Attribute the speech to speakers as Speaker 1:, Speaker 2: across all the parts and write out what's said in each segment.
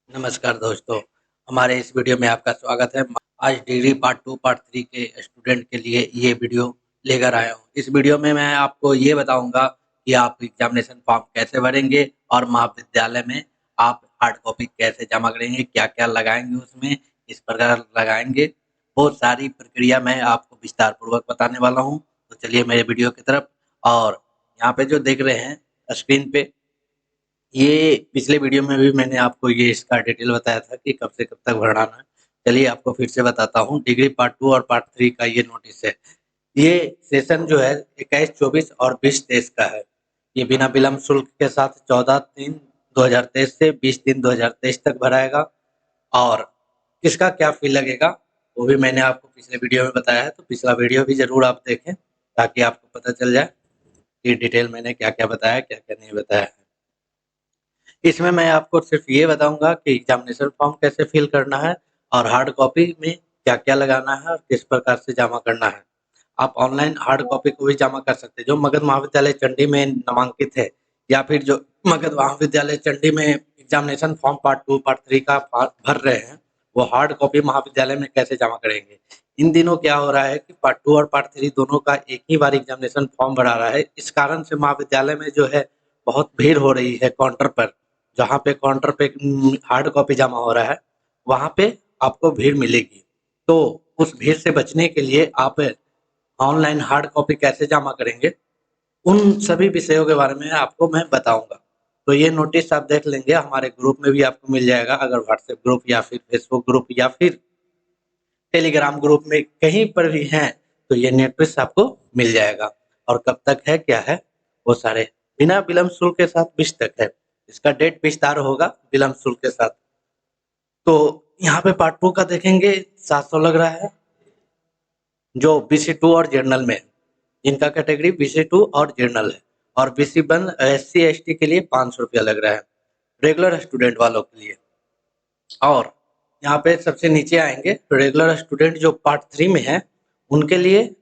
Speaker 1: नमस्कार दोस्तों, हमारे इस वीडियो में आपका स्वागत है। आज डिग्री पार्ट 2 पार्ट 3 के स्टूडेंट के लिए ये वीडियो लेकर आया हूँ। इस वीडियो में मैं आपको ये बताऊँगा कि आप एग्ज़ामिनेशन फॉर्म कैसे भरेंगे और महाविद्यालय में आप हार्ड कॉपी कैसे जमा करेंगे, क्या-क्या लगाएँगे उसमें, किस प्रकार लगाएँगे। बहुत सारी प्रक्रिया मैं आपको विस्तार पूर्वक बताने वाला हूँ। तो चलिए मेरे वीडियो की तरफ। और यहाँ पे जो देख रहे हैं स्क्रीन पे, ये पिछले वीडियो में भी मैंने आपको ये इसका डिटेल बताया था कि कब से कब तक भरना है। चलिए आपको फिर से बताता हूँ। डिग्री पार्ट 2 और पार्ट 3 का ये नोटिस है। ये सेशन जो है 21, 24 और 20, 23 का है। ये बिना विलम्ब शुल्क के साथ 14/3/2023 से 20/3/2023 तक भराएगा। और किसका क्या फ़ी लगेगा, वो भी मैंने आपको पिछले वीडियो में बताया है, तो पिछला वीडियो भी ज़रूर आप देखें, ताकि आपको पता चल जाए कि डिटेल मैंने क्या-क्या बताया, क्या-क्या नहीं बताया है। इसमें मैं आपको सिर्फ़ ये बताऊँगा कि एग्ज़ामिनेशन फॉर्म कैसे फिल करना है और हार्ड कॉपी में क्या-क्या लगाना है और किस प्रकार से जमा करना है। आप ऑनलाइन हार्ड कॉपी को भी जमा कर सकते हैं। जो मगध महाविद्यालय चंडी में नामांकित है या फिर जो मगध महाविद्यालय चंडी में एग्ज़ामिनेशन फॉर्म पार्ट 2, पार्ट 3 का भर रहे हैं, वो हार्ड कॉपी महाविद्यालय में कैसे जमा करेंगे। इन दिनों क्या हो रहा है कि पार्ट 2 और पार्ट 3 दोनों का एक ही बार एग्ज़ामिनेशन फॉर्म भरा रहा है। इस कारण से महाविद्यालय में जो है बहुत भीड़ हो रही है काउंटर पर। जहाँ पे काउंटर पे हार्ड कॉपी जमा हो रहा है, वहाँ पे आपको भीड़ मिलेगी। तो उस भीड़ से बचने के लिए आप ऑनलाइन हार्ड कॉपी कैसे जमा करेंगे, उन सभी विषयों के बारे में आपको मैं बताऊँगा। तो ये नोटिस आप देख लेंगे, हमारे ग्रुप में भी आपको मिल जाएगा। अगर व्हाट्सएप ग्रुप या फिर फेसबुक ग्रुप या फिर टेलीग्राम ग्रुप में कहीं पर भी हैं, तो ये नोटिस आपको मिल जाएगा। और कब तक है, क्या है, वो सारे बिना विलम्ब शुल्क के साथ 20 तक है। इसका डेट विस्तार होगा विलम्ब शुल्क के साथ। तो यहाँ पे पार्ट 2 का देखेंगे 700 लग रहा है, जो BC2 और जनरल में है। इनका कैटेगरी BC2 और जनरल है। और BC1 SC/ST के लिए 500 रुपया लग रहा है, रेगुलर स्टूडेंट वालों के लिए। और यहाँ पे सबसे नीचे आएँगे, रेगुलर स्टूडेंट जो पार्ट 3 में है, उनके लिए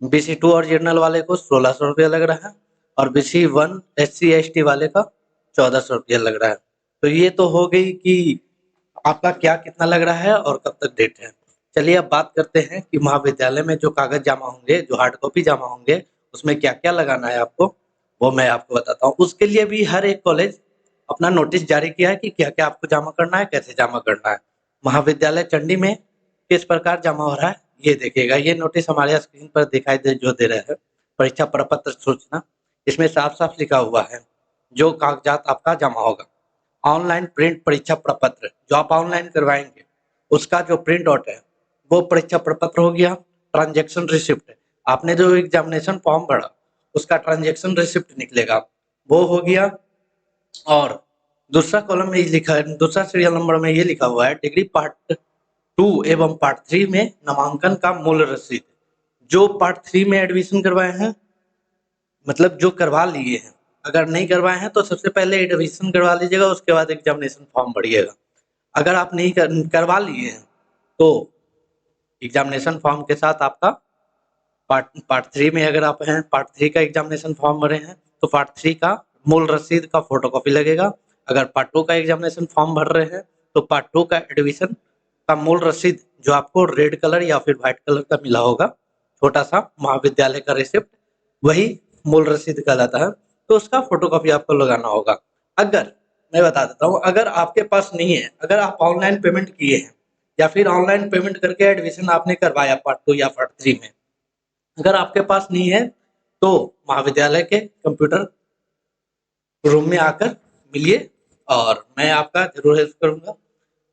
Speaker 1: BC2 और जनरल वाले को 1600 रुपया लग रहा है और BC1 SC/ST वाले का 1400 रुपया लग रहा है। तो ये तो हो गई कि आपका क्या कितना लग रहा है और कब तक डेट है। चलिए अब बात करते हैं कि महाविद्यालय में जो कागज़ जमा होंगे, जो हार्ड कॉपी जमा होंगे, उसमें क्या-क्या लगाना है आपको, वो मैं आपको बताता हूँ। उसके लिए भी हर एक कॉलेज अपना नोटिस जारी किया है कि क्या-क्या आपको जमा करना है, कैसे जमा करना है। महाविद्यालय चंडी में किस प्रकार जमा हो रहा है, ये देखिएगा। ये नोटिस हमारे स्क्रीन पर दिखाई दे रहा है, परीक्षा प्रपत्र सूचना। इसमें साफ-साफ लिखा हुआ है, जो कागज़ात आपका जमा होगा। ऑनलाइन प्रिंट परीक्षा प्रपत्र, जो आप ऑनलाइन करवाएँगे, उसका जो प्रिंट आउट है, वो परीक्षा प्रपत्र हो गया। ट्रांज़ैक्शन रिसिप्ट, आपने जो एग्ज़ामिनेशन फॉर्म भरा, उसका ट्रांज़ैक्शन रिसिप्ट निकलेगा, वो हो गया। और दूसरा कॉलम में ये लिखा है, दूसरा सीरियल नंबर में ये लिखा हुआ है, डिग्री पार्ट 2 एवं पार्ट 3 में नामांकन का मूल रसीद। जो पार्ट 3 में एडमिशन करवाए हैं, मतलब जो करवा लिए हैं, अगर नहीं करवाए हैं तो सबसे पहले एडमिशन करवा लीजिएगा, उसके बाद एग्ज़ामिनेशन फॉर्म भरिएगा। अगर आप नहीं करवा लिए हैं, तो एग्ज़ामिनेशन फॉर्म के साथ आपका पार्ट पार्ट 3 में अगर आप हैं, पार्ट 3 का एग्ज़ामिनेशन फॉर्म भरे हैं, तो पार्ट 3 का मूल रसीद का फ़ोटोकॉपी लगेगा। अगर पार्ट 2 का एग्ज़ामिनेशन फॉर्म भर रहे हैं, तो पार्ट 2 का एडमिशन का मूल रसीद, जो आपको रेड कलर या फिर व्हाइट कलर का मिला होगा, छोटा-सा महाविद्यालय का रिसिप्ट, वही मूल रसीद कहलाता है, तो उसका फ़ोटोकॉपी आपको लगाना होगा। अगर मैं बता देता हूँ, अगर आपके पास नहीं है, अगर आप ऑनलाइन पेमेंट किए हैं या फिर ऑनलाइन पेमेंट करके एडमिशन आपने करवाया पार्ट 2 या पार्ट 3 में, अगर आपके पास नहीं है, तो महाविद्यालय के कंप्यूटर रूम में आकर मिलिए और मैं आपका ज़रूर हेल्प करूँगा।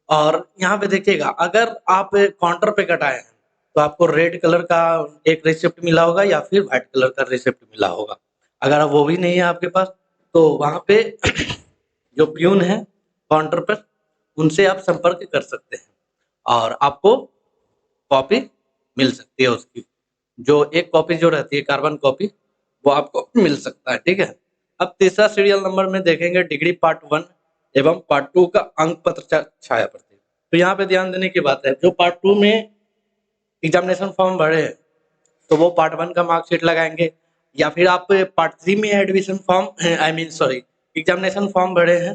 Speaker 1: और यहाँ पे देखिएगा, अगर आप काउंटर पे कटाए हैं, तो आपको रेड कलर का एक रिसिप्ट मिला होगा या फिर व्हाइट कलर का रिसिप्ट मिला होगा। अगर वो भी नहीं है आपके पास, तो वहाँ पे जो प्यून है काउंटर पर, उनसे आप संपर्क कर सकते हैं और आपको कॉपी मिल सकती है उसकी। जो एक कॉपी जो रहती है कार्बन कॉपी, वो आपको मिल सकता है, ठीक है? अब तीसरा सीरियल नंबर में देखेंगे, डिग्री पार्ट 1 एवं पार्ट 2 का अंक पत्र छाया प्रति। तो यहाँ पे ध्यान देने की बात है, जो पार्ट 2 में एग्ज़ामिनेशन फॉर्म भरे हैं, तो वो पार्ट 1 का मार्कशीट लगाएँगे, या फिर आप पार्ट 3 में admission form I mean sorry examination form भरे हैं,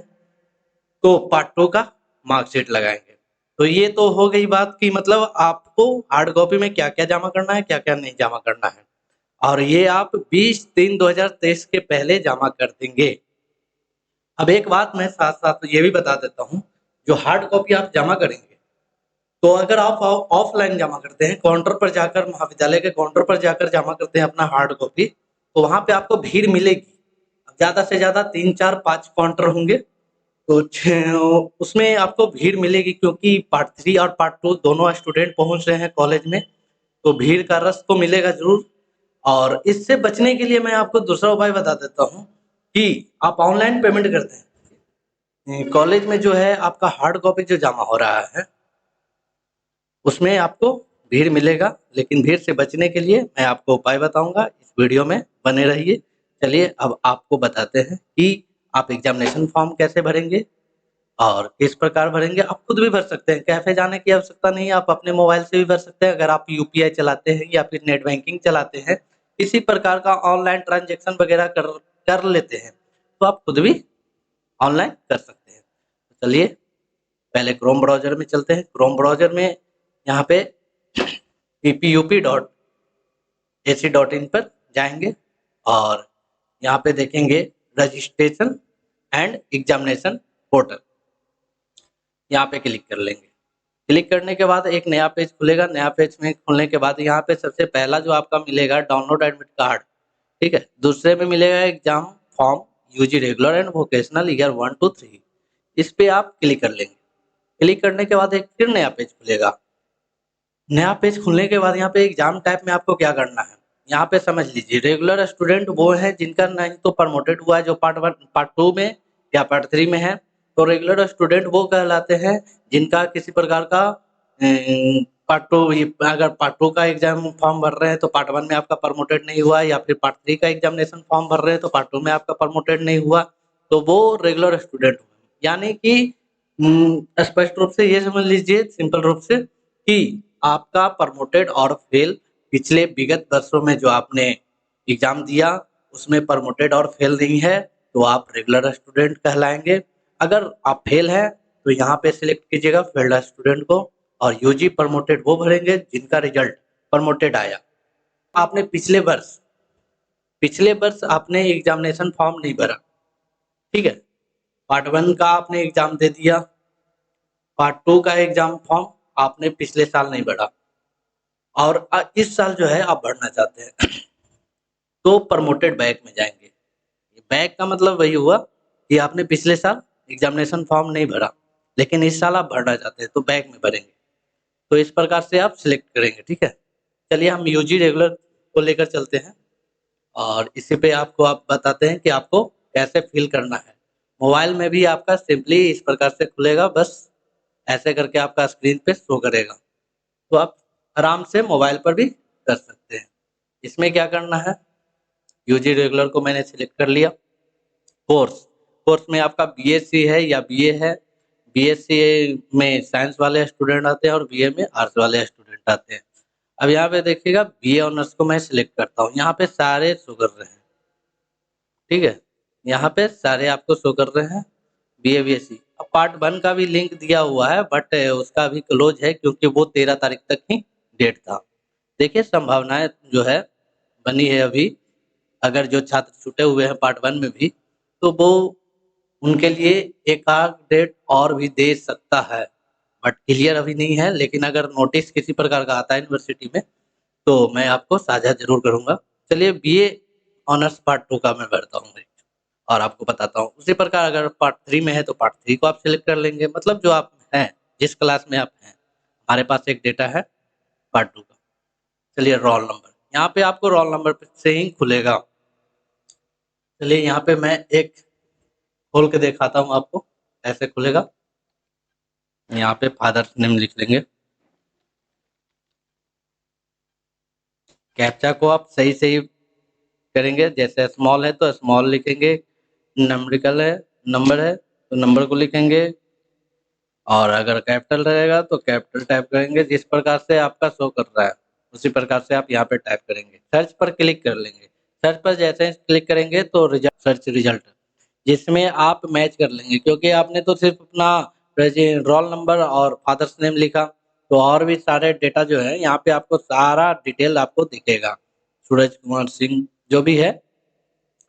Speaker 1: तो पार्ट 2 का मार्कशीट लगाएँगे। तो ये तो हो गई बात कि मतलब आपको हार्ड कॉपी में क्या-क्या जमा करना है, क्या-क्या नहीं जमा करना है। और ये आप 20/3/2023 के पहले जमा कर देंगे। अब एक बात मैं साथ-साथ ये भी बता देता हूँ, जो हार्ड कॉपी आप जमा करेंगे, तो अगर आप ऑफलाइन जमा करते हैं, काउंटर पर जाकर महाविद्यालय के काउंटर पर जाकर जमा करते हैं अपना हार्ड कॉपी, तो वहाँ पे आपको भीड़ मिलेगी। ज़्यादा से ज़्यादा 3, 4, 5 काउंटर होंगे, तो उसमें आपको भीड़ मिलेगी क्योंकि पार्ट 3 और पार्ट 2 दोनों स्टूडेंट पहुँच रहे हैं कॉलेज में, तो भीड़ का रश तो मिलेगा ज़रूर। और इससे बचने के लिए मैं आपको दूसरा उपाय बता देता हूँ कि आप ऑनलाइन पेमेंट करते हैं। कॉलेज में जो है आपका हार्ड कॉपी जो जमा हो रहा है, उसमें आपको भीड़ मिलेगा, लेकिन भीड़ से बचने के लिए मैं आपको उपाय बताऊँगा, इस वीडियो में बने रहिए। चलिए अब आपको बताते हैं कि आप एग्ज़ामिनेशन फॉर्म कैसे भरेंगे और किस प्रकार भरेंगे। आप खुद भी भर सकते हैं, कैफ़े जाने की आवश्यकता नहीं है, आप अपने मोबाइल से भी भर सकते हैं। अगर आप यूपीआई चलाते हैं या फिर नेट बैंकिंग चलाते हैं, किसी प्रकार का ऑनलाइन ट्रांज़ैक्शन वगैरह कर कर लेते हैं, तो आप खुद भी ऑनलाइन कर सकते हैं। तो चलिए पहले क्रोम ब्राउज़र में चलते हैं। क्रोम ब्राउज़र में यहाँ पे ppUP.ac.in पर जाएँगे और यहाँ पे देखेंगे रजिस्ट्रेशन एंड एग्ज़ामिनेशन पोर्टल, यहाँ पे क्लिक कर लेंगे। क्लिक करने के बाद एक नया पेज खुलेगा, नया पेज में खुलने के बाद यहाँ पे सबसे पहला जो आपका मिलेगा डाउनलोड एडमिट कार्ड, ठीक है? दूसरे में मिलेगा exam form UG regular and vocational year 1 two 3, इस पे आप क्लिक कर लेंगे। क्लिक करने के बाद एक फिर नया पेज खुलेगा। नया पेज खुलने के बाद यहाँ पे एग्ज़ाम टाइप में आपको क्या करना है, यहाँ पे समझ लीजिए रेगुलर स्टूडेंट वो हैं जिनका नहीं तो प्रमोटेड हुआ है जो पार्ट 1 पार्ट 2 में या पार्ट 3 में है। तो रेगुलर स्टूडेंट वो कहलाते हैं जिनका किसी प्रकार का पार्ट 2 ये अगर पार्ट 2 का एग्ज़ाम फॉर्म भर रहे हैं तो पार्ट 1 में आपका प्रमोटेड नहीं हुआ या फिर पार्ट 3 का एग्ज़ामिनेशन फॉर्म भर रहे हैं तो पार्ट 2 में आपका प्रमोटेड नहीं हुआ, तो वो रेगुलर स्टूडेंट हुए। यानी कि स्पष्ट रूप से ये समझ लीजिए सिंपल रूप से कि आपका प्रमोटेड और फेल पिछले विगत वर्षों में जो आपने एग्ज़ाम दिया, उसमें प्रमोटेड और फेल नहीं है, तो आप रेगुलर स्टूडेंट कहलाएँगे। अगर आप फेल हैं, तो यहाँ पे सिलेक्ट कीजिएगा फेल्ड स्टूडेंट को और यूजी प्रमोटेड वो भरेंगे जिनका रिज़ल्ट प्रमोटेड आया। आपने पिछले वर्ष आपने एग्ज़ामिनेशन फॉर्म नहीं भरा, ठीक है? पार्ट 1 का आपने एग्ज़ाम दे दिया, पार्ट 2 का एग्ज़ाम फॉर्म आपने पिछले साल नहीं भरा और इस साल जो है आप भरना चाहते हैं, तो प्रमोटेड बैक में जाएँगे। बैक का मतलब वही हुआ कि आपने पिछले साल एग्ज़ामिनेशन फॉर्म नहीं भरा, लेकिन इस साल आप भरना चाहते हैं, तो बैक में भरेंगे। तो इस प्रकार से आप सिलेक्ट करेंगे, ठीक है? चलिए हम यूजी रेगुलर को लेकर चलते हैं और इसी पे आपको आप बताते हैं कि आपको कैसे फ़िल करना है। मोबाइल में भी आपका सिंपली इस प्रकार से खुलेगा, बस ऐसे करके आपका स्क्रीन पे शो करेगा। तो आप आराम से मोबाइल पर भी कर सकते हैं। इसमें क्या करना है, यूजी रेगुलर को मैंने सिलेक्ट कर लिया। कोर्स, कोर्स में आपका बीएससी है या बीए है। बीएससी में साइंस वाले स्टूडेंट आते हैं और बीए में आर्ट्स वाले स्टूडेंट आते हैं। अब यहाँ पे देखिएगा बीए ऑनर्स को मैं सिलेक्ट करता हूँ, यहाँ पे सारे शो कर रहे हैं, ठीक है? यहाँ पे सारे आपको शो कर रहे हैं बीए बीएससी। अब पार्ट 1 का भी लिंक दिया हुआ है बट उसका अभी क्लोज़ है क्योंकि वो 13 तारीख तक ही डेट था। देखिए संभावनाएँ जो है बनी है अभी, अगर जो छात्र छूटे हुए हैं पार्ट 1 में भी, तो वो उनके लिए एक आध डेट और भी दे सकता है, बट क्लियर अभी नहीं है। लेकिन अगर नोटिस किसी प्रकार का आता है यूनिवर्सिटी में, तो मैं आपको साझा ज़रूर करूँगा। चलिए बीए ऑनर्स पार्ट 2 का मैं भरता हूँ और आपको बताता हूँ। उसी प्रकार अगर पार्ट 3 में है, तो पार्ट 3 को आप सिलेक्ट कर लेंगे, मतलब जो आप हैं, जिस क्लास में आप हैं। हमारे पास एक डेटा है पार्ट 2 का। चलिए रोल नंबर, यहाँ पे आपको रोल नंबर से ही खुलेगा। चलिए यहाँ पे मैं एक खोल के दिखाता हूँ आपको, ऐसे खुलेगा। यहाँ पे फादर्स नेम लिख लेंगे। कैप्चा को आप सही करेंगे, जैसे स्मॉल है तो स्मॉल लिखेंगे, न्यूमेरिकल है, नंबर है तो नंबर को लिखेंगे और अगर कैपिटल रहेगा तो कैपिटल टाइप करेंगे। जिस प्रकार से आपका शो कर रहा है, उसी प्रकार से आप यहाँ पे टाइप करेंगे। सर्च पर क्लिक कर लेंगे। सर्च पर जैसे ही क्लिक करेंगे तो रिजल्ट सर्च रिजल्ट जिसमें आप मैच कर लेंगे क्योंकि आपने तो सिर्फ़ अपना रोल नंबर और फादर्स नेम लिखा, तो और भी सारे डेटा जो है यहाँ पे आपको सारा डिटेल आपको दिखेगा। सूरज कुमार सिंह जो भी है,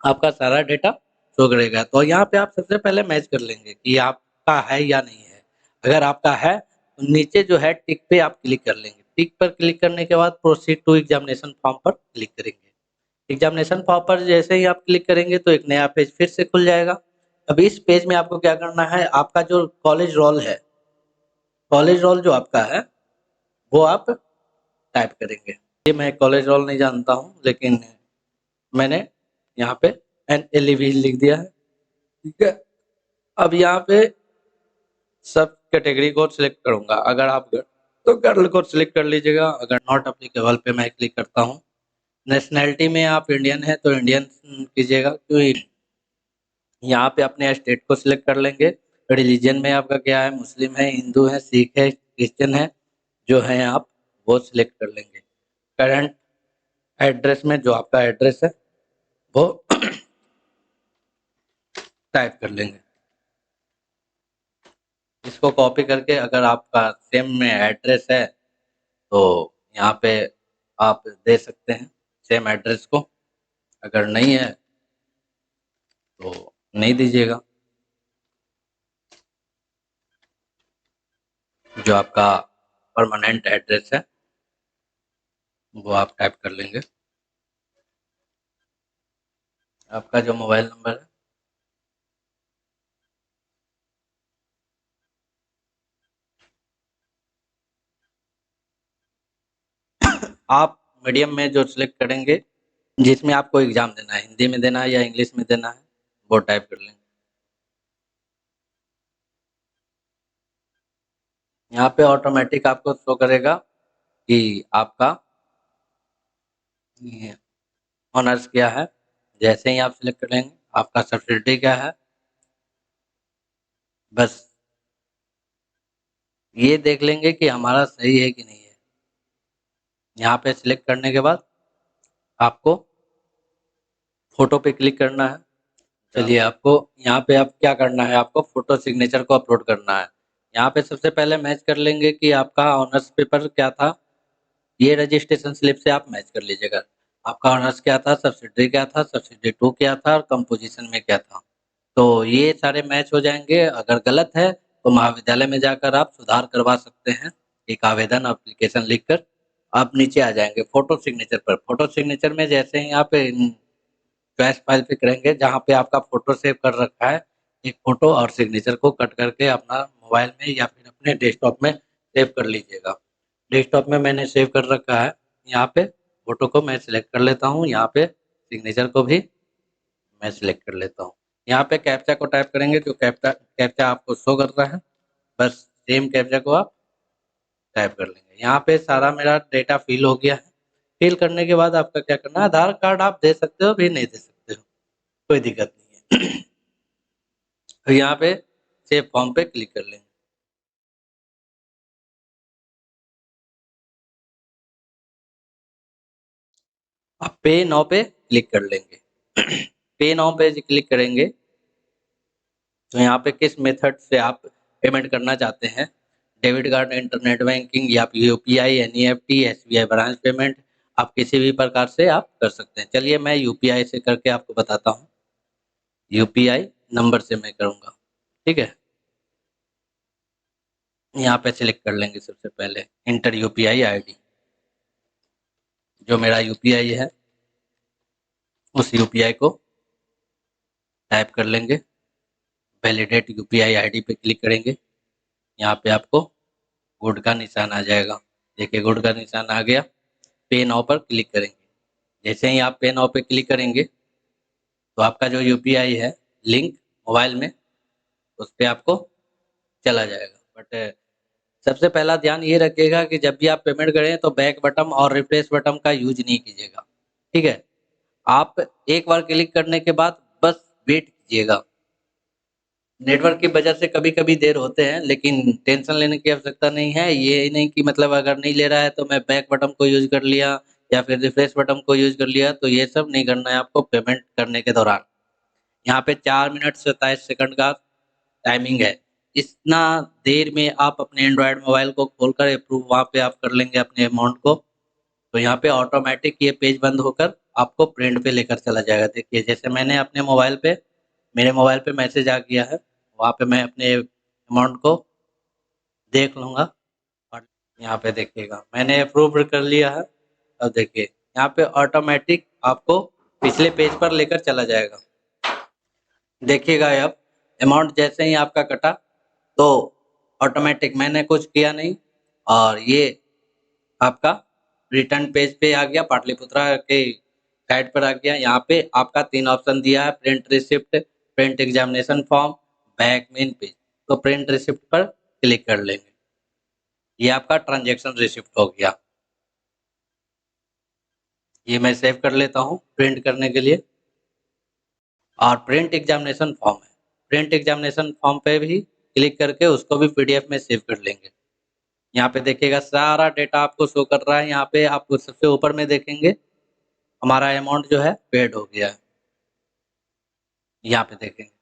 Speaker 1: आपका सारा डेटा शो करेगा। तो यहाँ पे आप सबसे पहले मैच कर लेंगे कि आपका है या नहीं है। अगर आपका है, तो नीचे जो है टिक पे आप क्लिक कर लेंगे। टिक पर क्लिक करने के बाद प्रोसीड टू एग्ज़ामिनेशन फॉर्म पर क्लिक करेंगे। एग्ज़ामिनेशन फॉर्म पर जैसे ही आप क्लिक करेंगे तो एक नया पेज फिर से खुल जाएगा। अब इस पेज में आपको क्या करना है, आपका जो कॉलेज रोल है, कॉलेज रोल जो आपका है, वो आप टाइप करेंगे। ये मैं कॉलेज रोल नहीं जानता हूँ, लेकिन मैंने यहाँ पे NLEV लिख दिया है, ठीक है। अब यहाँ पे सब कैटेगरी को सिलेक्ट करूँगा। अगर आप तो गर्ल को सिलेक्ट कर लीजिएगा, अगर नॉट एप्लीकेबल पे मैं क्लिक करता हूँ। नेशनैलिटी में आप इंडियन हैं तो इंडियन कीजिएगा, क्योंकि यहाँ पे अपने स्टेट को सिलेक्ट कर लेंगे। रिलीजन में आपका क्या है, मुस्लिम है, हिंदू है, सिख है, क्रिश्चियन है, जो है आप वो सिलेक्ट कर लेंगे। करंट एड्रेस में जो आपका एड्रेस है वो टाइप कर लेंगे। इसको कॉपी करके अगर आपका सेम में एड्रेस है तो यहाँ पे आप दे सकते हैं सेम एड्रेस को, अगर नहीं है तो नहीं दीजिएगा। जो आपका परमानेंट एड्रेस है वो आप टाइप कर लेंगे। आपका जो मोबाइल नंबर है आप मीडियम में जो सिलेक्ट करेंगे, जिसमें आपको एग्ज़ाम देना है, हिंदी में देना है या इंग्लिश में देना है, वो टाइप कर लेंगे। यहाँ पे ऑटोमेटिक आपको शो करेगा कि आपका ये ऑनर्स क्या है। जैसे ही आप सिलेक्ट करेंगे, आपका सब्सिडी क्या है, बस ये देख लेंगे कि हमारा सही है कि नहीं है। यहाँ पे सिलेक्ट करने के बाद आपको फ़ोटो पे क्लिक करना है। चलिए आपको यहाँ पे अब क्या करना है, आपको फ़ोटो सिग्नेचर को अपलोड करना है। यहाँ पे सबसे पहले मैच कर लेंगे कि आपका ऑनर्स पेपर क्या था, ये रजिस्ट्रेशन स्लिप से आप मैच कर लीजिएगा। आपका ऑनर्स क्या था, सब्सिडी क्या था, सब्सिडी 2 क्या था और कंपोज़िशन में क्या था। तो ये सारे मैच हो जाएँगे, अगर गलत है तो महाविद्यालय में जाकर आप सुधार करवा सकते हैं। एक आवेदन एप्लीकेशन लिखकर आप नीचे आ जाएँगे फ़ोटो सिग्नेचर पर। फ़ोटो सिग्नेचर में जैसे ही आप चॉइस फाइल पे करेंगे, जहाँ पे आपका फ़ोटो सेव कर रखा है, एक फ़ोटो और सिग्नेचर को कट करके अपना मोबाइल में या फिर अपने डेस्कटॉप में सेव कर लीजिएगा। डेस्कटॉप में मैंने सेव कर रखा है, यहाँ पे फ़ोटो को मैं सिलेक्ट कर लेता हूँ, यहाँ पे सिग्नेचर को भी मैं सिलेक्ट कर लेता हूँ। यहाँ पे कैप्चा को टाइप करेंगे, जो कैप्चा कैप्चा आपको शो कर रहा है, बस सेम कैप्चा को आप टाइप कर लेंगे। यहाँ पे सारा मेरा डेटा फिल हो गया है। फिल करने के बाद आपका क्या करना है, आधार कार्ड आप दे सकते हो, भी नहीं दे सकते हो, कोई दिक्कत नहीं है। तो यहाँ पे सेव फॉर्म पे क्लिक कर लेंगे। आप पे नाउ पे क्लिक कर लेंगे। पे नाउ पे क्लिक करेंगे तो यहाँ पे किस मेथड से आप पेमेंट करना चाहते हैं, डेबिट कार्ड, इंटरनेट बैंकिंग या फिर UPI, NEFT, SBI branch payment, आप किसी भी प्रकार से आप कर सकते हैं। चलिए मैं यूपीआई से करके आपको बताता हूँ। यूपीआई नंबर से मैं करूँगा, ठीक है। यहाँ पे सिलेक्ट कर लेंगे सबसे पहले इंटर यूपीआई आईडी। जो मेरा यूपीआई है उस यूपीआई को टाइप कर लेंगे। वैलिडेट यूपीआई आईडी पे क्लिक करेंगे। यहाँ पे आपको गुड का निशान आ जाएगा। देखिए गुड का निशान आ गया। पे नाउ पर क्लिक करेंगे। जैसे ही आप पे नाउ पे क्लिक करेंगे तो आपका जो यूपीआई है लिंक मोबाइल में, उस पे आपको चला जाएगा। बट सबसे पहला ध्यान ये रखिएगा कि जब भी आप पेमेंट करें तो बैक बटन और रिफ्रेश बटन का यूज़ नहीं कीजिएगा, ठीक है? आप एक बार क्लिक करने के बाद बस वेट कीजिएगा। नेटवर्क की वजह से कभी-कभी देर होते हैं, लेकिन टेंशन लेने की आवश्यकता नहीं है। ये नहीं कि मतलब अगर नहीं ले रहा है तो मैं बैक बटन को यूज़ कर लिया या फिर रिफ्रेश बटन को यूज़ कर लिया, तो ये सब नहीं करना है आपको पेमेंट करने के दौरान। यहाँ पे 4 मिनट 27 सेकंड का टाइमिंग है। इतना देर में आप अपने एंड्रॉयड मोबाइल को खोलकर अप्रूव वहाँ पे आप कर लेंगे अपने अमाउंट को, तो यहाँ पे ऑटोमेटिक ये पेज बंद होकर आपको प्रिंट पे लेकर चला जाएगा। देखिए जैसे मैंने अपने मोबाइल पे मेरे मोबाइल पे मैसेज आ गया है, वहाँ पे मैं अपने अमाउंट को देख लूँगा और यहाँ पे देखिएगा मैंने अप्रूव कर लिया है। अब देखिए यहाँ पे ऑटोमेटिक आपको पिछले पेज पर लेकर चला जाएगा। देखिएगा अब अमाउंट जैसे ही आपका कटा तो ऑटोमेटिक मैंने कुछ किया नहीं और ये आपका रिटर्न पेज पे आ गया, पाटलिपुत्रा के साइट पर आ गया। यहाँ पे आपका 3 ऑप्शन दिया है, print receipt, print examination form, back main page. तो प्रिंट रिसिप्ट पर क्लिक कर लेंगे। ये आपका ट्रांजैक्शन रिसिप्ट हो गया। ये मैं सेव कर लेता हूँ प्रिंट करने के लिए। और प्रिंट एग्जामिनेशन फॉर्म है, प्रिंट एग्जामिनेशन फॉर्म पे भी क्लिक करके उसको भी पीडीएफ में सेव कर लेंगे। यहाँ पे देखिएगा सारा डेटा आपको शो कर रहा है। यहाँ पे आपको सबसे ऊपर में देखेंगे हमारा अमाउंट जो है पेड हो गया है, यहाँ पे देखेंगे।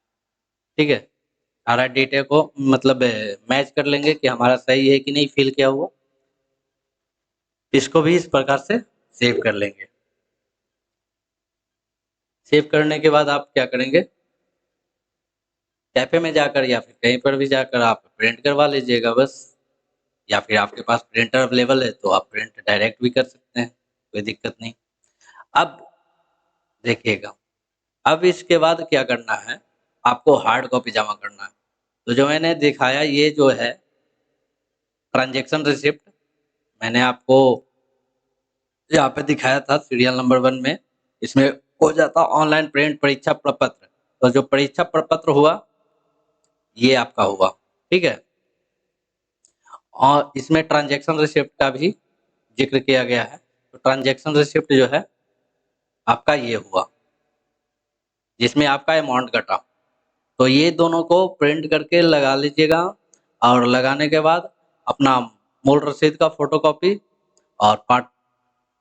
Speaker 1: ठीक है, सारा डेटा को मतलब मैच कर लेंगे कि हमारा सही है कि नहीं फिल किया हुआ। इसको भी इस प्रकार से सेव कर लेंगे। सेव करने के बाद आप क्या करेंगे, कैफे में जाकर या फिर कहीं पर भी जाकर आप प्रिंट करवा लीजिएगा बस। या फिर आपके पास प्रिंटर अवेलेबल है तो आप प्रिंट डायरेक्ट भी कर सकते हैं, कोई दिक्कत नहीं। अब देखिएगा, अब इसके बाद क्या करना है, आपको हार्ड कॉपी जमा करना है। तो जो मैंने दिखाया ये जो है ट्रांजैक्शन रिसिप्ट, मैंने आपको यहाँ पे दिखाया था सीरियल नंबर 1 में। इसमें हो जाता ऑनलाइन प्रिंट परीक्षा प्रपत्र। तो जो परीक्षा प्रपत्र हुआ ये आपका हुआ, ठीक है। और इसमें ट्रांजैक्शन रिसिप्ट का भी जिक्र किया गया है। तो ट्रांजैक्शन रिसिप्ट जो है आपका ये हुआ, जिसमें आपका अमाउंट कटा। तो ये दोनों को प्रिंट करके लगा लीजिएगा और लगाने के बाद अपना मूल रसीद का फोटोकॉपी और पार्ट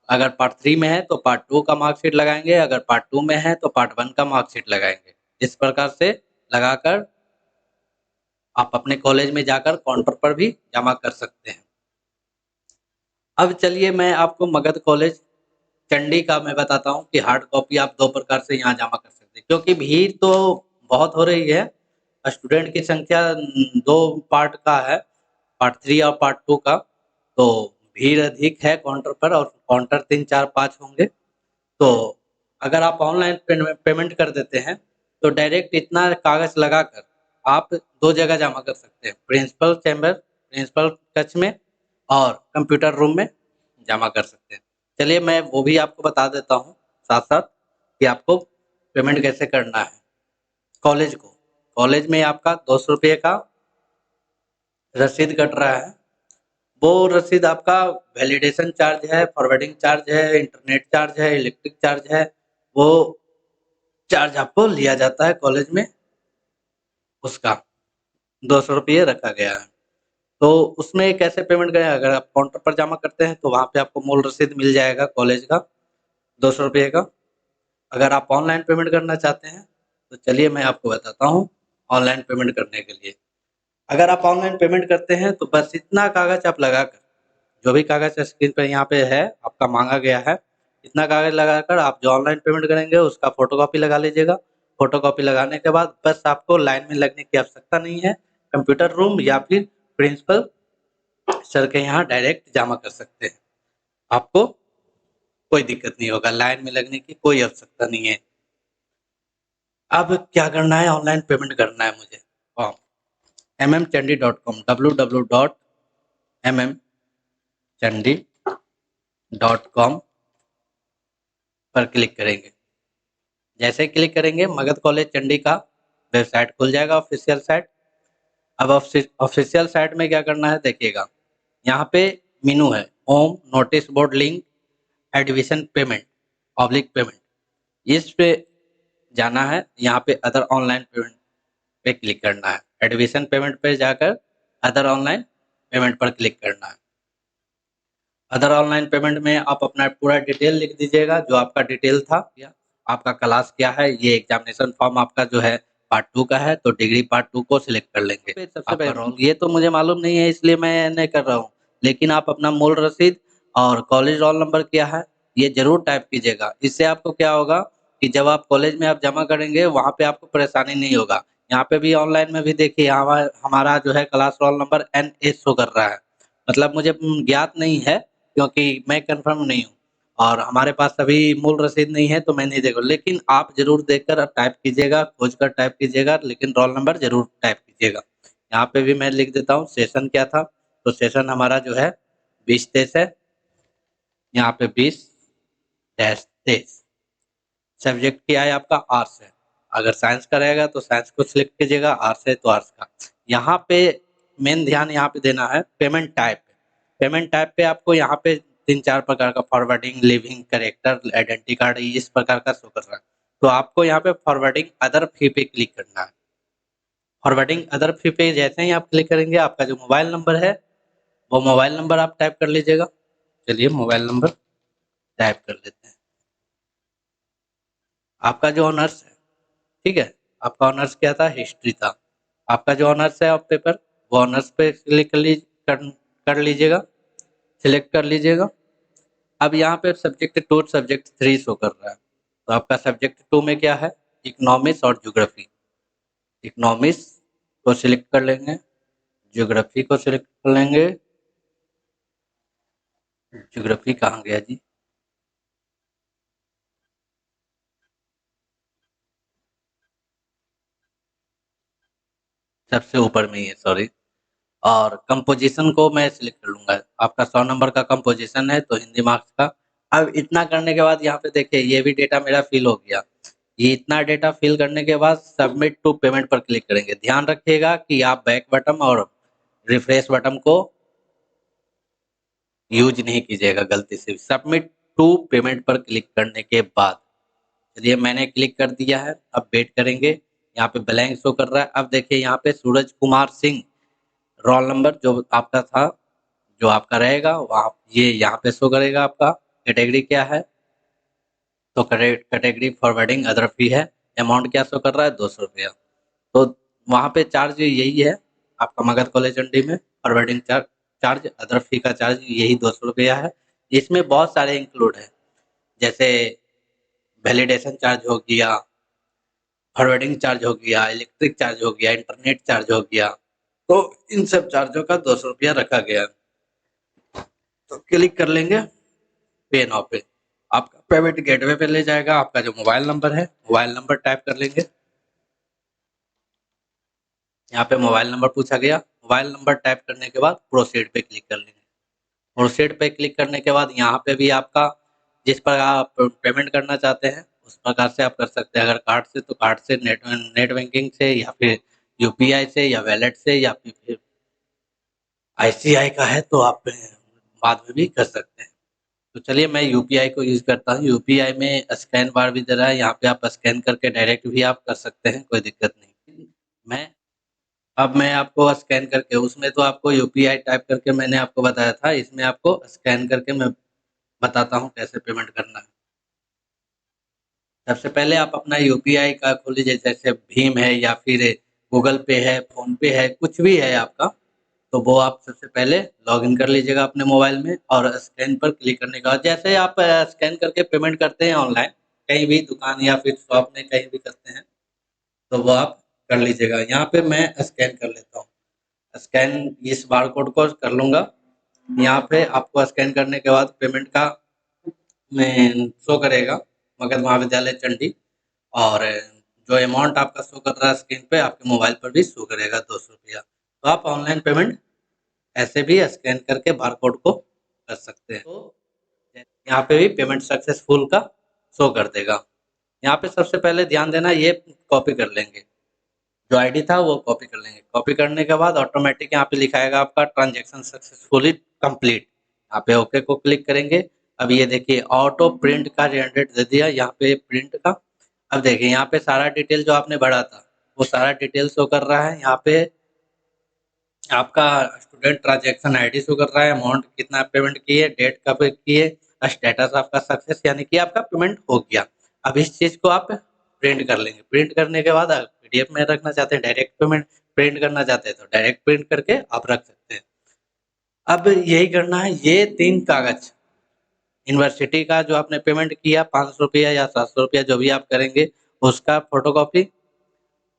Speaker 1: अगर पार्ट 3 में है तो पार्ट 2 का मार्कशीट लगाएंगे, अगर पार्ट 2 में है तो पार्ट 1 का मार्कशीट लगाएंगे। इस प्रकार से लगाकर आप अपने कॉलेज में जाकर काउंटर पर भी जमा कर सकते हैं। अब चलिए मैं आपको मगध कॉलेज चंडी का मैं बताता हूँ कि हार्ड कॉपी आप 2 प्रकार से यहाँ जमा कर सकते हैं, क्योंकि भीड़ तो बहुत हो रही है। स्टूडेंट की संख्या 2 पार्ट का है, पार्ट 3 और पार्ट 2 का। तो भीड़ अधिक है काउंटर पर और काउंटर 3, 4, 5 होंगे। तो अगर आप ऑनलाइन पेमेंट कर देते हैं तो डायरेक्ट इतना कागज़ लगाकर आप 2 जगह जमा कर सकते हैं, प्रिंसिपल चैम्बर, प्रिंसिपल कक्ष में और कंप्यूटर रूम में जमा कर सकते हैं। चलिए मैं वो भी आपको बता देता हूँ साथ-साथ कि आपको पेमेंट कैसे करना है। कॉलेज को, कॉलेज में आपका ₹200 का रसीद कट रहा है। वो रसीद आपका वैलिडेशन चार्ज है, फॉरवर्डिंग चार्ज है, इंटरनेट चार्ज है, इलेक्ट्रिक चार्ज है। वो चार्ज आपको लिया जाता है कॉलेज में, उसका ₹200 रखा गया है। तो उसमें कैसे पेमेंट करें, अगर आप काउंटर पर जमा करते हैं तो वहाँ पे आपको मूल रसीद मिल जाएगा कॉलेज का ₹200 का। अगर आप ऑनलाइन पेमेंट करना चाहते हैं तो चलिए मैं आपको बताता हूँ ऑनलाइन पेमेंट करने के लिए। अगर आप ऑनलाइन पेमेंट करते हैं तो बस इतना कागज़ आप लगाकर, जो भी कागज़ स्क्रीन पे यहाँ पे है आपका माँगा गया है, इतना कागज़ लगाकर आप जो ऑनलाइन पेमेंट करेंगे उसका फ़ोटोकॉपी लगा लीजिएगा। फ़ोटोकॉपी लगाने के बाद बस आपको लाइन में लगने की आवश्यकता नहीं है। कंप्यूटर रूम या फिर प्रिंसिपल सर के यहाँ डायरेक्ट जमा कर सकते हैं। आपको कोई दिक्कत नहीं होगा, लाइन में लगने की कोई आवश्यकता नहीं है। अब क्या करना है, ऑनलाइन पेमेंट करना है मुझे। हाँ, mmchandi.com, www.mmchandi.com पर क्लिक करेंगे। जैसे ही क्लिक करेंगे मगध कॉलेज चंडी का वेबसाइट खुल जाएगा, ऑफिशियल साइट। अब ऑफिशियल साइट में क्या करना है देखिएगा, यहाँ पे मेनू है, home, notice board link, admission payment, public payment. इस पे जाना है, यहाँ पे अदर ऑनलाइन पेमेंट पे क्लिक करना है। एडमिशन पेमेंट पे जाकर अदर ऑनलाइन पेमेंट पर क्लिक करना है। अदर ऑनलाइन पेमेंट में आप अपना पूरा डिटेल लिख दीजिएगा जो आपका डिटेल था। आपका क्लास क्या है, ये एग्जामिनेशन फॉर्म आपका जो है पार्ट 2 का है, तो डिग्री पार्ट 2 को सिलेक्ट कर लेंगे। सबसे पहले रोल ये तो मुझे मालूम नहीं है इसलिए मैं नहीं कर रहा हूँ, लेकिन आप अपना मूल रसीद और कॉलेज रोल नंबर क्या है, ये ज़रूर टाइप कीजिएगा। इससे आपको क्या होगा कि जब आप कॉलेज में आप जमा करेंगे, वहाँ पे आपको परेशानी नहीं होगा। यहाँ पे भी ऑनलाइन में भी देखिए हमारा जो है class roll number NA show कर रहा है। मतलब मुझे ज्ञात नहीं है क्योंकि मैं कन्फर्म नहीं हूँ और हमारे पास अभी मूल रसीद नहीं है तो मैं नहीं देखूँ। लेकिन आप ज़रूर देखकर टाइप कीजिएगा, खोज कर टाइप कीजिएगा, लेकिन रोल नंबर ज़रूर टाइप कीजिएगा। यहाँ पे भी मैं लिख देता हूँ सेशन क्या था, तो सेशन हमारा जो है 20-23 है। यहाँ पे 20-23 सब्जेक्ट क्या है आपका आर्ट्स है। अगर साइंस का रहेगा तो साइंस को सिलेक्ट कीजिएगा, आर्ट्स है तो आर्ट्स का। यहाँ पे मेन ध्यान यहाँ पे देना है पेमेंट टाइप। पेमेंट टाइप पे आपको यहाँ पे 3-4 प्रकार का forwarding, living, character, identity card इस प्रकार का शो कर रहा है। तो आपको यहाँ पे फॉरवर्डिंग अदर फी पे क्लिक करना है। फॉरवर्डिंग अदर फी पे जैसे ही आप क्लिक करेंगे आपका जो मोबाइल नंबर है, वो मोबाइल नंबर आप टाइप कर लीजिएगा। चलिए मोबाइल नंबर टाइप कर लेते हैं। आपका जो ऑनर्स है, ठीक है, आपका ऑनर्स क्या था, हिस्ट्री था। आपका जो ऑनर्स है ऑफ पेपर, वो ऑनर्स पे क्लिक कर लीजिएगा, सिलेक्ट कर लीजिएगा। अब यहाँ पे सब्जेक्ट 2 सब्जेक्ट 3 शो कर रहा है, तो आपका सब्जेक्ट 2 में क्या है, इकोनॉमिक्स और ज्योग्राफी। इकोनॉमिक्स को सिलेक्ट कर लेंगे, ज्योग्राफी को सिलेक्ट कर लेंगे। ज्योग्राफी कहाँ गया जी, सबसे ऊपर में ही है, सॉरी। और कंपोजिशन को मैं सिलेक्ट कर लूँगा। आपका 100 नंबर का कंपोजिशन है तो हिंदी मार्क्स का। अब इतना करने के बाद यहाँ पे देखिए ये भी डेटा मेरा फिल हो गया। ये इतना डेटा फिल करने के बाद सबमिट टू पेमेंट पर क्लिक करेंगे। ध्यान रखिएगा कि आप बैक बटन और रिफ्रेश बटन को यूज नहीं कीजिएगा गलती से। सबमिट टू पेमेंट पर क्लिक करने के बाद चलिए मैंने क्लिक कर दिया है। अब वेट करेंगे। यहाँ पे ब्लैंक शो कर रहा है। अब देखिए यहाँ पे सूरज कुमार सिंह रोल नंबर जो आपका था, जो आपका रहेगा वहाँ ये यहाँ पे शो करेगा। आपका कैटेगरी क्या है, तो कैटेगरी फॉरवर्डिंग अदर फी है। अमाउंट क्या शो कर रहा है, 200 रुपया। तो वहाँ पे चार्ज यही है आपका मगध कॉलेज एंडी में। फॉरवर्डिंग चार्ज चार्ज अदर फी का चार्ज यही 200 रुपया है। इसमें बहुत सारे इंक्लूड है, जैसे वैलिडेशन चार्ज हो गया, फॉरवर्डिंग चार्ज हो गया, इलेक्ट्रिक चार्ज हो गया, इंटरनेट चार्ज हो गया। तो इन सब चार्जों का 200 रुपया रखा गया है। तो क्लिक कर लेंगे पे नाउ पे। आपका पेमेंट गेटवे पे ले जाएगा। आपका जो मोबाइल नंबर है, मोबाइल नंबर टाइप कर लेंगे। यहाँ पे मोबाइल नंबर पूछा गया। मोबाइल नंबर टाइप करने के बाद प्रोसीड पे क्लिक कर लेंगे। प्रोसीड पे क्लिक करने के बाद यहाँ पे भी आपका जिस पर आप पेमेंट करना चाहते हैं उस प्रकार से आप कर सकते हैं। अगर कार्ड से तो कार्ड से, नेट नेट बैंकिंग से, या फिर यूपीआई से, या वैलेट से, या फिर आईसीआई का है तो आप बाद में भी कर सकते हैं। तो चलिए मैं यूपीआई को यूज़ करता हूँ। यूपीआई में स्कैन बार भी दे रहा है, यहाँ पे आप स्कैन करके डायरेक्ट भी आप कर सकते हैं, कोई दिक्कत नहीं। मैं अब मैं आपको स्कैन करके, उसमें तो आपको यूपीआई टाइप करके मैंने आपको बताया था, इसमें आपको स्कैन करके मैं बताता हूँ कैसे पेमेंट करना है। सबसे पहले आप अपना यूपीआई का खोल लीजिए, जैसे भीम है या फिर गूगल पे है, फ़ोन पे है, कुछ भी है आपका, तो वो आप सबसे पहले लॉगिन कर लीजिएगा अपने मोबाइल में। और स्कैन पर क्लिक करने के बाद जैसे आप स्कैन करके पेमेंट करते हैं ऑनलाइन, कहीं भी दुकान या फिर शॉप में कहीं भी करते हैं, तो वो आप कर लीजिएगा। यहाँ पे मैं स्कैन कर लेता हूँ। स्कैन इस बारकोड को कर लूँगा। यहाँ पे आपको स्कैन करने के बाद पेमेंट का में शो करेगा मगध महाविद्यालय चंडी। और जो अमाउंट आपका शो कर रहा है स्क्रीन पे, आपके मोबाइल पर भी शो करेगा 200 रुपया। तो आप ऑनलाइन पेमेंट ऐसे भी स्कैन करके बारकोड को कर सकते हैं। तो यहाँ पे भी पेमेंट सक्सेसफुल का शो कर देगा। यहाँ पे सबसे पहले ध्यान देना, ये कॉपी कर लेंगे, जो आईडी था वो कॉपी कर लेंगे। कॉपी करने के बाद ऑटोमेटिक यहाँ पे लिखाएगा आपका ट्रांजैक्शन सक्सेसफुली कंप्लीट। यहाँ पे ओके को क्लिक करेंगे। अब ये देखिए ऑटो प्रिंट का जनरेट दे दिया यहाँ पे प्रिंट का। अब देखिए यहाँ पे सारा डिटेल जो आपने भरा था वो सारा डिटेल शो कर रहा है। यहाँ पे आपका स्टूडेंट ट्रांजैक्शन आईडी शो कर रहा है, अमाउंट कितना पेमेंट किए, डेट कब किए, स्टेटस आपका सक्सेस यानी कि आपका पेमेंट हो गया। अब इस चीज़ को आप प्रिंट कर लेंगे। प्रिंट करने के बाद आप पीडीएफ में रखना चाहते हैं, डायरेक्ट पेमेंट प्रिंट करना चाहते हैं तो डायरेक्ट प्रिंट करके आप रख सकते हैं। अब यही करना है, ये 3 कागज़ यूनिवर्सिटी का जो आपने पेमेंट किया ₹500 या ₹700 जो भी आप करेंगे, उसका फ़ोटोकॉपी,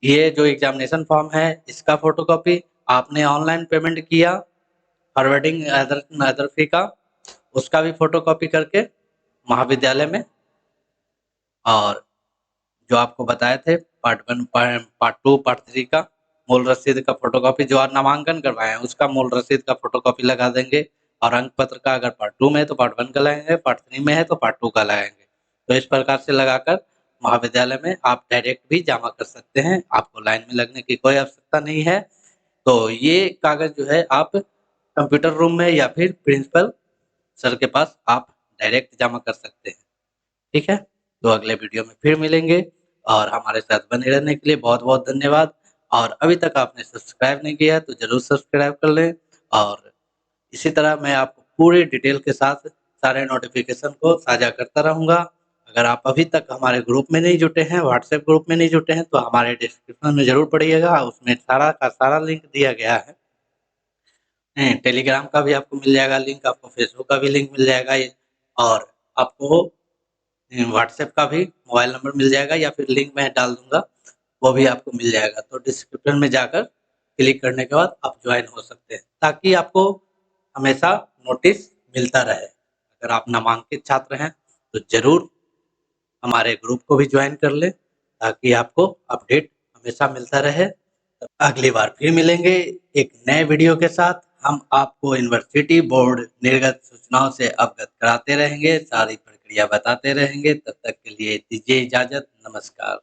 Speaker 1: ये जो एग्ज़ामिनेशन फॉर्म है इसका फ़ोटोकॉपी, आपने ऑनलाइन पेमेंट किया फॉरवर्डिंग अदर अदर फ़ी का, उसका भी फ़ोटोकॉपी करके महाविद्यालय में, और जो आपको बताए थे पार्ट 1 पार्ट 2 पार्ट 3 का मूल रसीद का फ़ोटोकॉपी, जो आप नामांकन करवाए हैं उसका मूल रसीद का फ़ोटोकॉपी लगा देंगे, और अंक पत्र का अगर पार्ट 2 में है तो पार्ट 1 का लगाएँगे, पार्ट 3 में है तो पार्ट 2 का लगाएँगे। तो इस प्रकार से लगाकर महाविद्यालय में आप डायरेक्ट भी जमा कर सकते हैं, आपको लाइन में लगने की कोई आवश्यकता नहीं है। तो ये कागज़ जो है आप कंप्यूटर रूम में या फिर प्रिंसिपल सर के पास आप डायरेक्ट जमा कर सकते हैं। ठीक है? तो अगले वीडियो में फिर मिलेंगे, और हमारे साथ बने रहने के लिए बहुत-बहुत धन्यवाद। और अभी तक आपने सब्सक्राइब नहीं किया है तो ज़रूर सब्सक्राइब कर लें, और इसी तरह मैं आपको पूरी डिटेल के साथ सारे नोटिफ़िकेशन को साझा करता रहूँगा। अगर आप अभी तक हमारे ग्रुप में नहीं जुटे हैं, व्हाट्सएप ग्रुप में नहीं जुटे हैं, तो हमारे डिस्क्रिप्शन में ज़रूर पढ़िएगा, उसमें सारा का सारा लिंक दिया गया है। टेलीग्राम का भी आपको मिल जाएगा लिंक, आपको फेसबुक का भी लिंक मिल जाएगा, ये और आपको व्हाट्सएप का भी मोबाइल नंबर मिल जाएगा, या फिर लिंक मैं डाल दूँगा, वो भी आपको मिल जाएगा। तो डिस्क्रिप्शन में जाकर क्लिक करने के बाद आप जॉइन हो सकते हैं, ताकि आपको हमेशा नोटिस मिलता रहे। अगर आप नामांकित छात्र हैं, तो ज़रूर हमारे ग्रुप को भी जॉइन कर लें, ताकि आपको अपडेट हमेशा मिलता रहे। अगली बार फिर मिलेंगे एक नए वीडियो के साथ। हम आपको यूनिवर्सिटी बोर्ड निर्गत सूचनाओं से अवगत कराते रहेंगे, सारी प्रक्रिया बताते रहेंगे। तब तक के लिए दीजिए इजाज़त। नमस्कार।